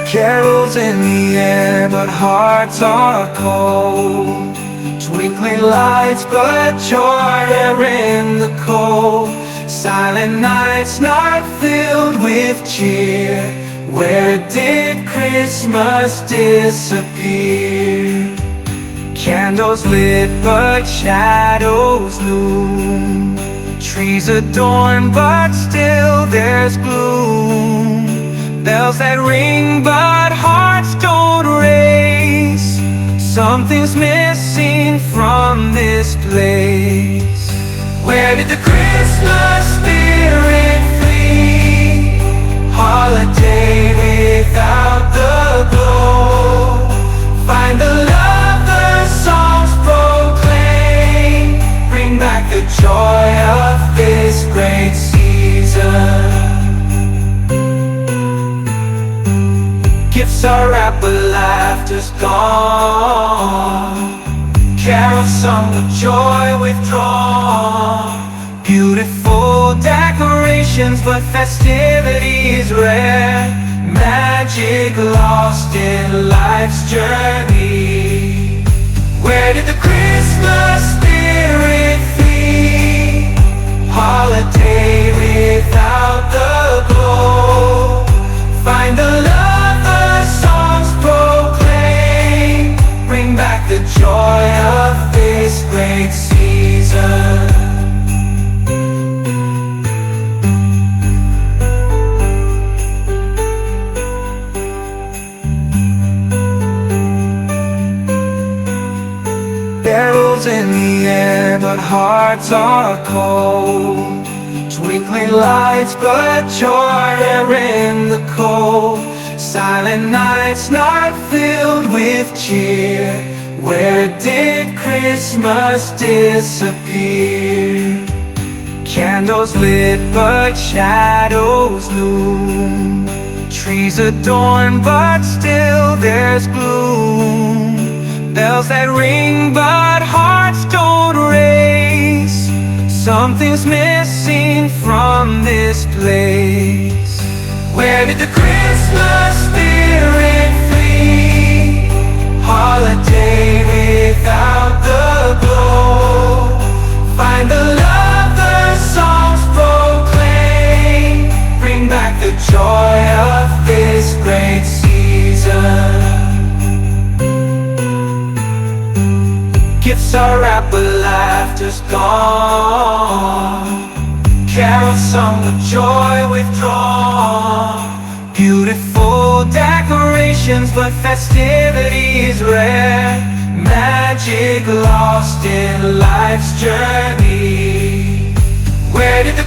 Carols in the air, but hearts are cold. Twinkling lights, but joy there in the cold. Silent nights not filled with cheer. Where did Christmas disappear? Candles lit, but shadows loom. Trees adorned, but still there's gloom. Bells that ring, but hearts don't race. Something's missing from this place. Where did the Christmas spirit flee? Holiday without the glow. Find the love the songs proclaim. Bring back the joy of this great season. Gifts are wrapped but laughter's gone. Carols sung with joy withdrawn. Beautiful decorations but festivities rare. Magic lost in life's journey. Where did the Christmas spirit flee? Holiday without the glow. Find the love the songs proclaim. Bring back the joy of this great season. Carols in the air, but hearts are cold. Twinkling lights, but joy there in the cold. Silent nights not filled with cheer. Where did Christmas disappear? Candles lit, but shadows loom. Trees adorned, but still there's gloom. Bells that ring, but hearts don't race. Something's missing from this place. Where did the Christmas spirit flee? Holiday without the glow. Find the love the songs proclaim. Bring back the joy of this great season. Gifts are wrapped but laughter's gone. Carols sung with joy withdrawn. Beautiful decorations but festivities rare. Magic lost in life's journey. Where did the